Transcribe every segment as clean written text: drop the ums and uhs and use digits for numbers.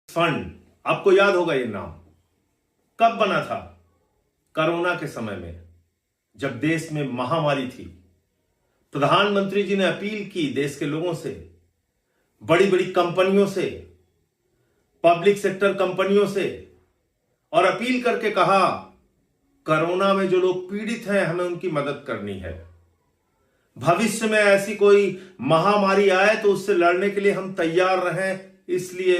Fund, आपको याद होगा ये नाम कब बना था? कोरोना के समय में, जब देश में महामारी थी। प्रधानमंत्री जी ने अपील की देश के लोगों से, बड़ी बड़ी कंपनियों से, पब्लिक सेक्टर कंपनियों से, और अपील करके कहा कोरोना में जो लोग पीड़ित हैं हमें उनकी मदद करनी है। भविष्य में ऐसी कोई महामारी आए तो उससे लड़ने के लिए हम तैयार रहें, इसलिए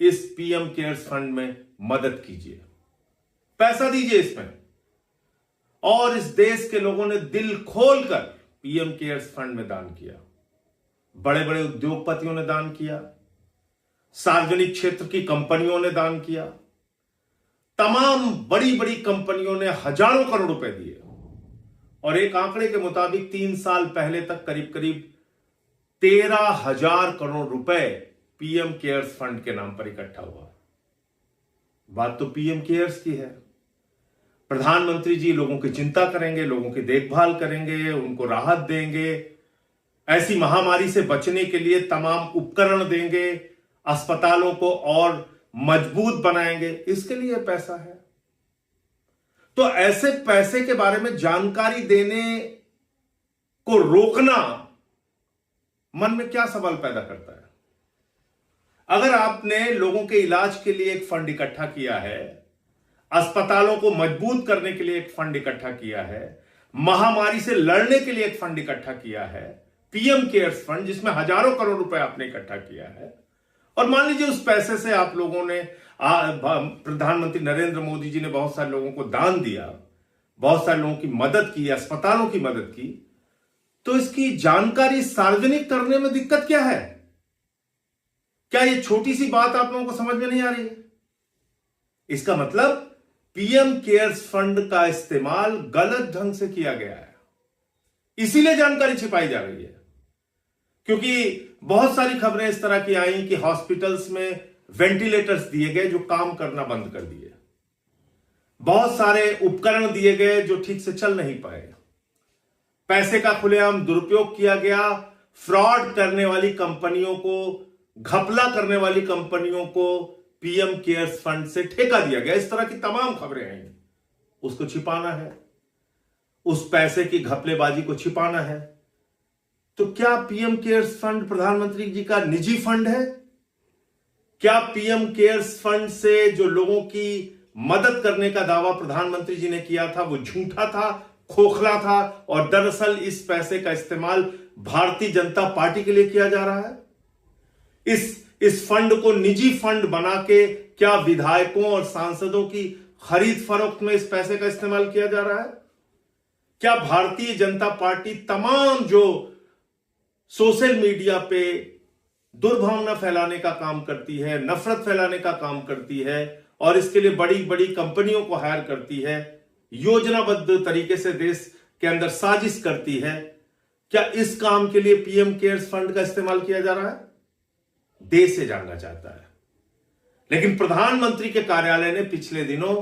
इस पीएम केयर्स फंड में मदद कीजिए, पैसा दीजिए इसमें। और इस देश के लोगों ने दिल खोलकर पीएम केयर्स फंड में दान किया। बड़े बड़े उद्योगपतियों ने दान किया, सार्वजनिक क्षेत्र की कंपनियों ने दान किया, तमाम बड़ी बड़ी कंपनियों ने हजारों करोड़ रुपए दिए। और एक आंकड़े के मुताबिक 3 साल पहले तक करीब करीब 13,000 करोड़ रुपए पीएम केयर्स फंड के नाम पर इकट्ठा हुआ। बात तो पीएम केयर्स की है। प्रधानमंत्री जी लोगों की चिंता करेंगे, लोगों की देखभाल करेंगे, उनको राहत देंगे, ऐसी महामारी से बचने के लिए तमाम उपकरण देंगे, अस्पतालों को और मजबूत बनाएंगे, इसके लिए पैसा है। तो ऐसे पैसे के बारे में जानकारी देने को रोकना मन में क्या सवाल पैदा करता है? अगर आपने लोगों के इलाज के लिए एक फंड इकट्ठा किया है, अस्पतालों को मजबूत करने के लिए एक फंड इकट्ठा किया है, महामारी से लड़ने के लिए एक फंड इकट्ठा किया है, पीएम केयर्स फंड, जिसमें हजारों करोड़ रुपए आपने इकट्ठा किया है, और मान लीजिए उस पैसे से आप लोगों ने, प्रधानमंत्री नरेंद्र मोदी जी ने बहुत सारे लोगों को दान दिया, बहुत सारे लोगों की मदद की, अस्पतालों की मदद की, तो इसकी जानकारी सार्वजनिक करने में दिक्कत क्या है? क्या ये छोटी सी बात आप लोगों को समझ में नहीं आ रही है? इसका मतलब पीएम केयर्स फंड का इस्तेमाल गलत ढंग से किया गया है, इसीलिए जानकारी छिपाई जा रही है। क्योंकि बहुत सारी खबरें इस तरह की आई कि हॉस्पिटल्स में वेंटिलेटर्स दिए गए जो काम करना बंद कर दिए, बहुत सारे उपकरण दिए गए जो ठीक से चल नहीं पाए, पैसे का खुलेआम दुरुपयोग किया गया, फ्रॉड करने वाली कंपनियों को, घपला करने वाली कंपनियों को पीएम केयर्स फंड से ठेका दिया गया, इस तरह की तमाम खबरें आई। उसको छिपाना है, उस पैसे की घपलेबाजी को छिपाना है। तो क्या पीएम केयर्स फंड प्रधानमंत्री जी का निजी फंड है? क्या पीएम केयर्स फंड से जो लोगों की मदद करने का दावा प्रधानमंत्री जी ने किया था वो झूठा था, खोखला था, और दरअसल इस पैसे का इस्तेमाल भारतीय जनता पार्टी के लिए किया जा रहा है? इस फंड को निजी फंड बना के क्या विधायकों और सांसदों की खरीद फरोख्त में इस पैसे का इस्तेमाल किया जा रहा है? क्या भारतीय जनता पार्टी तमाम जो सोशल मीडिया पे दुर्भावना फैलाने का काम करती है, नफरत फैलाने का काम करती है, और इसके लिए बड़ी बड़ी कंपनियों को हायर करती है, योजनाबद्ध तरीके से देश के अंदर साजिश करती है, क्या इस काम के लिए पीएम केयर्स फंड का इस्तेमाल किया जा रहा है? देश से जानना चाहता है। लेकिन प्रधानमंत्री के कार्यालय ने पिछले दिनों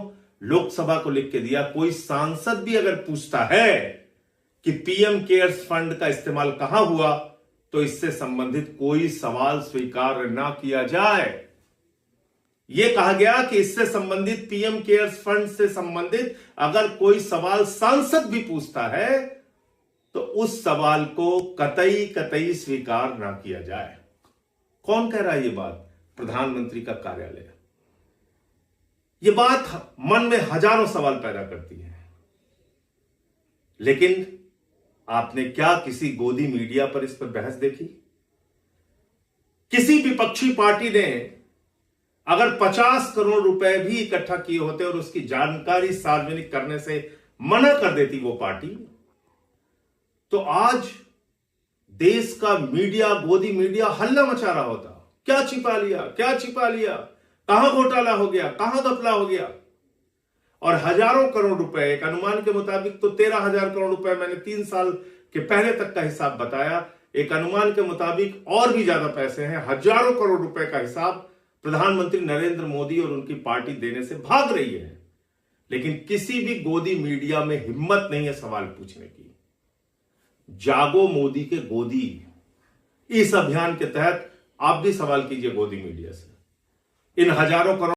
लोकसभा को लिख के दिया, कोई सांसद भी अगर पूछता है कि पीएम केयर्स फंड का इस्तेमाल कहां हुआ, तो इससे संबंधित कोई सवाल स्वीकार ना किया जाए। यह कहा गया कि इससे संबंधित, पीएम केयर्स फंड से संबंधित अगर कोई सवाल सांसद भी पूछता है तो उस सवाल को कतई कतई स्वीकार ना किया जाए। कौन कह रहा है ये बात? प्रधानमंत्री का कार्यालय। ये बात मन में हजारों सवाल पैदा करती है। लेकिन आपने क्या किसी गोदी मीडिया पर इस पर बहस देखी? किसी विपक्षी पार्टी ने अगर 50 करोड़ रुपए भी इकट्ठा किए होते और उसकी जानकारी सार्वजनिक करने से मना कर देती वो पार्टी, तो आज देश का मीडिया, गोदी मीडिया हल्ला मचा रहा होता। क्या छिपा लिया, क्या छिपा लिया, कहां घोटाला हो गया, कहां घपला हो गया। और हजारों करोड़ रुपए, एक अनुमान के मुताबिक तो 13,000 करोड़ रुपए, मैंने 3 साल के पहले तक का हिसाब बताया, एक अनुमान के मुताबिक और भी ज्यादा पैसे हैं, हजारों करोड़ रुपए का हिसाब प्रधानमंत्री नरेंद्र मोदी और उनकी पार्टी देने से भाग रही है। लेकिन किसी भी गोदी मीडिया में हिम्मत नहीं है सवाल पूछने की। जागो मोदी के गोदी, इस अभियान के तहत आप भी सवाल कीजिए गोदी मीडिया से। इन हजारों करोड़